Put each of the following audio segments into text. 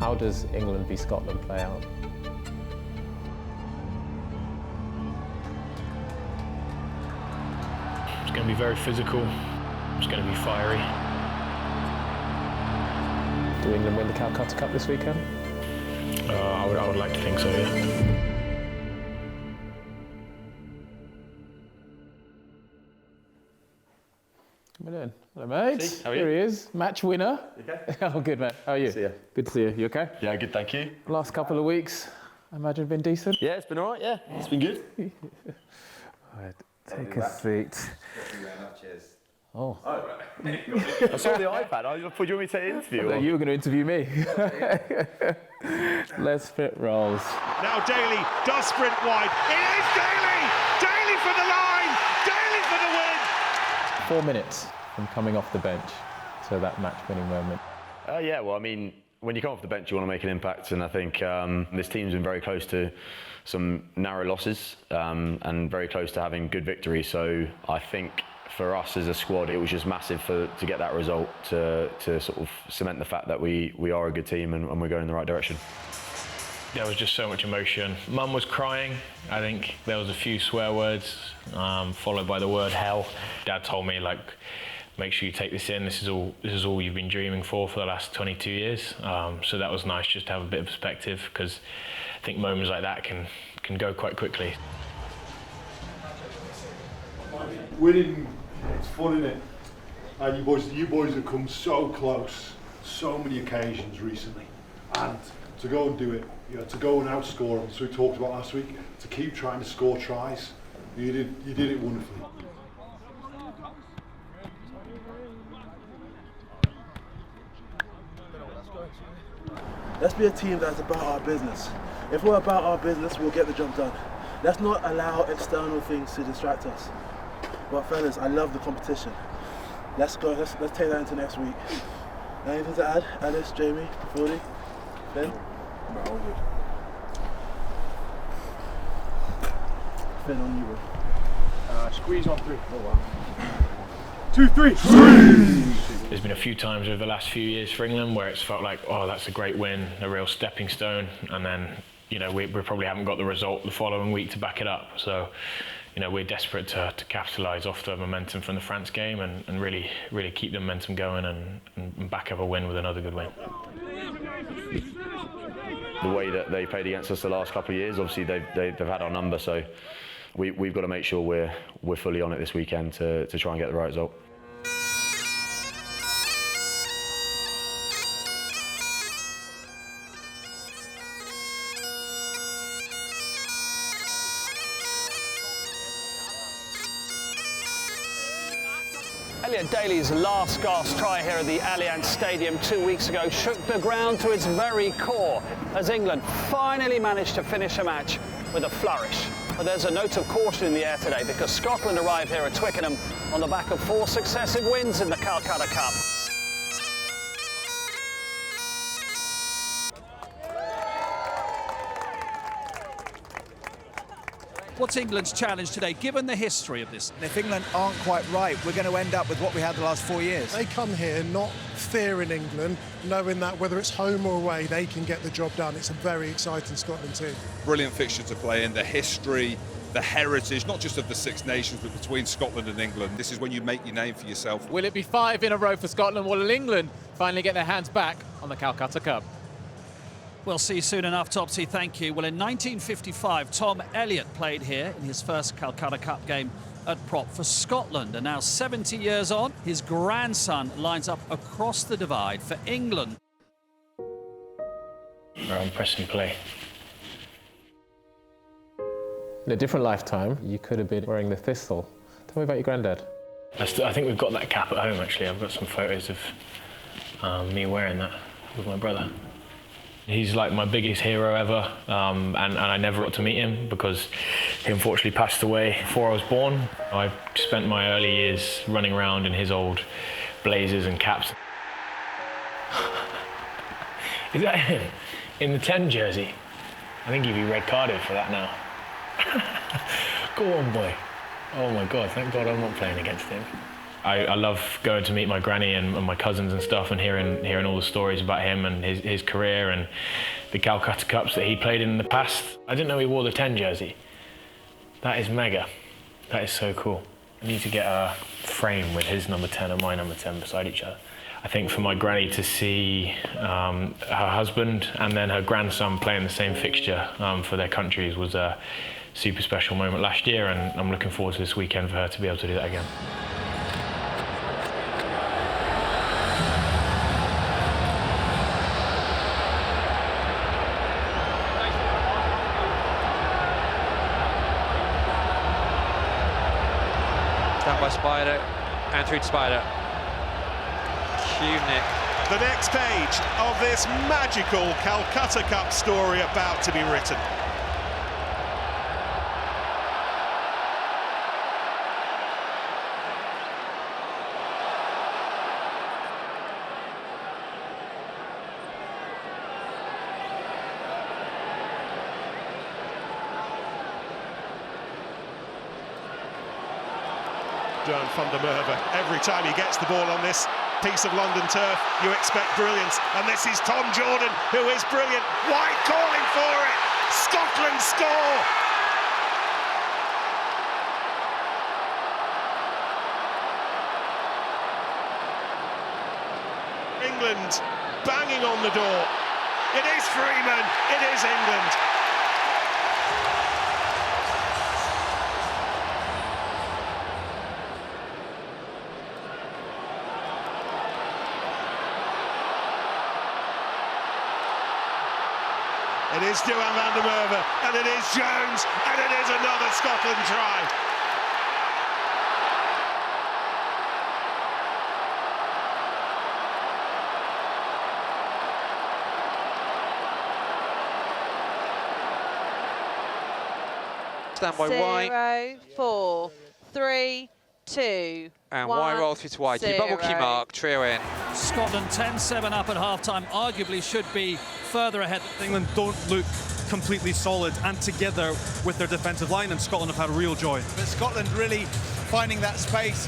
How does England v Scotland play out? It's going to be very physical. It's going to be fiery. Do England win the Calcutta Cup this weekend? I would like to think so, yeah. Come on in. Hello, mate. See, how are you? Here he is, match winner. You okay? Oh, good, mate. How are you? See ya. Good to see you. You okay? Yeah, good, thank you. Last couple of weeks, I imagine, been decent? Yeah, it's been all right, yeah. It's been good. All right, take a seat. Cheers. Oh. Right. I saw the iPad. I thought you want me to interview. You were going to interview me. Let's fit rolls. Now Daly does sprint wide. It is Daly! Daly for the line! Daly for the win! 4 minutes from coming off the bench to that match-winning moment. Yeah, well, I mean, when you come off the bench, you want to make an impact, and I think this team's been very close to some narrow losses and very close to having good victories. So I think for us as a squad, it was just massive to get that result, to sort of cement the fact that we are a good team and we're going in the right direction. There was just so much emotion. Mum was crying. I think there was a few swear words, followed by the word hell. Dad told me, like, make sure you take this in. This is all you've been dreaming for the last 22 years. So that was nice just to have a bit of perspective, because I think moments like that can go quite quickly. Winning, it's fun, isn't it? And you boys have come so close, so many occasions recently, and to go and do it, you know, to go and outscore them, as we talked about last week, to keep trying to score tries, you did it wonderfully. Let's be a team that's about our business. If we're about our business, we'll get the job done. Let's not allow external things to distract us. But fellas, I love the competition. Let's go, let's take that into next week. Anything to add? Alice, Jamie, Fordy, Ben? No, all good. Ben, on you, bro. Squeeze on through. Oh, wow. 2, 3. There's been a few times over the last few years for England where it's felt like, oh, that's a great win, a real stepping stone, and then, you know, we probably haven't got the result the following week to back it up. So, you know, we're desperate to capitalise off the momentum from the France game and really keep the momentum going and back up a win with another good win. The way that they played against us the last couple of years, obviously they've had our number, so we've got to make sure we're fully on it this weekend to try and get the right result. Elliot Daly's last gasp try here at the Allianz Stadium 2 weeks ago shook the ground to its very core as England finally managed to finish a match with a flourish. But there's a note of caution in the air today because Scotland arrive here at Twickenham on the back of 4 successive wins in the Calcutta Cup. What's England's challenge today, given the history of this? If England aren't quite right, we're going to end up with what we had the last 4 years. They come here not fearing England, knowing that whether it's home or away, they can get the job done. It's a very exciting Scotland team. Brilliant fixture to play in, the history, the heritage, not just of the Six Nations, but between Scotland and England. This is when you make your name for yourself. Will it be 5 in a row for Scotland? Will England finally get their hands back on the Calcutta Cup? We'll see soon enough, Topsy, thank you. Well, in 1955, Tom Elliott played here in his first Calcutta Cup game at prop for Scotland. And now, 70 years on, his grandson lines up across the divide for England. Around press and play. In a different lifetime, you could have been wearing the thistle. Tell me about your granddad. I think we've got that cap at home, actually. I've got some photos of me wearing that with my brother. He's like my biggest hero ever, and I never got to meet him because he unfortunately passed away before I was born. I spent my early years running around in his old blazers and caps. Is that him? In the 10 jersey? I think he'd be red carded for that now. Go on, boy. Oh my God, thank God I'm not playing against him. I love going to meet my granny and my cousins and stuff, and hearing all the stories about him and his career and the Calcutta Cups that he played in the past. I didn't know he wore the 10 jersey. That is mega. That is so cool. I need to get a frame with his number 10 and my number 10 beside each other. I think for my granny to see her husband and then her grandson playing the same fixture for their countries was a super special moment last year, and I'm looking forward to this weekend for her to be able to do that again. Down by Spider, and through to Spider. Nick. The next page of this magical Calcutta Cup story about to be written. Joan van der Merwe, every time he gets the ball on this piece of London turf, you expect brilliance. And this is Tom Jordan, who is brilliant. White calling for it. Scotland score. England banging on the door. It is Freeman. It is England. It is Johan van der Merwe, and it is Jones, and it is another Scotland try. Stand by Y. 0, 4, 3, 2, and 1, Y roll through to Y. Bubble key mark, trio in. Scotland 10-7 up at half-time, arguably should be further ahead. England don't look completely solid and together with their defensive line, and Scotland have had real joy. But Scotland really finding that space.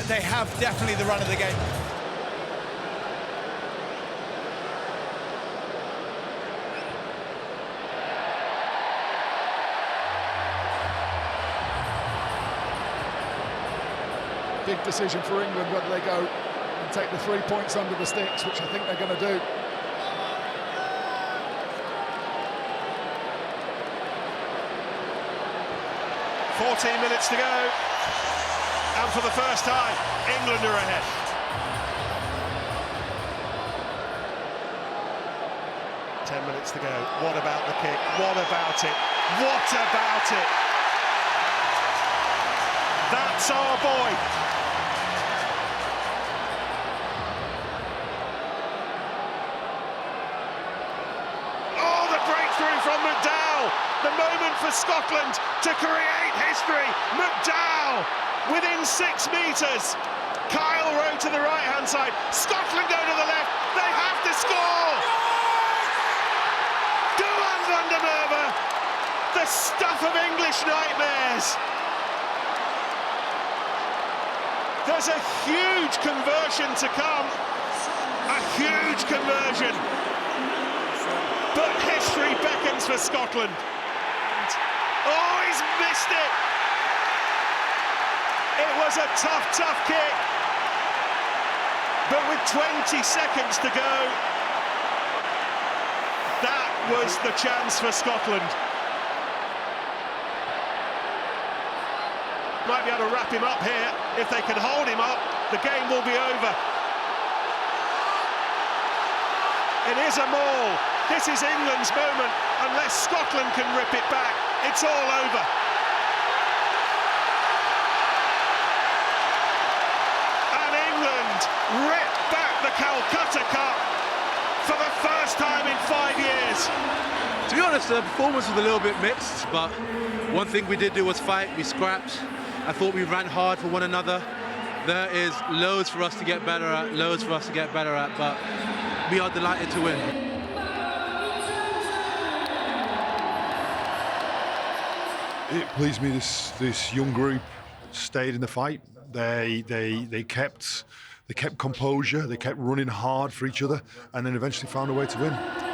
They have definitely the run of the game. Big decision for England whether they go and take the 3 points under the sticks, which I think they're going to do. .14 minutes to go, and for the first time, England are ahead. Ten minutes to go. What about the kick? What about it? What about it? That's our boy. Oh, the breakthrough from McDowell. The moment for Scotland to create history. McDowell within 6 metres. Kyle Rowe to the right-hand side. Scotland go to the left. They have to score. Johan van der Merwe. The stuff of English nightmares. There's a huge conversion to come. A huge conversion. But history beckons for Scotland. Oh, he's missed it. It was a tough, tough kick. But with 20 seconds to go, that was the chance for Scotland. Might be able to wrap him up here. If they can hold him up, the game will be over. It is a maul. This is England's moment. Unless Scotland can rip it back, it's all over. And England rip back the Calcutta Cup for the first time in 5 years. To be honest, the performance was a little bit mixed, but one thing we did do was fight. We scrapped. I thought we ran hard for one another. There is loads for us to get better at, but we are delighted to win. It pleased me this young group stayed in the fight. They kept composure, they kept running hard for each other, and then eventually found a way to win.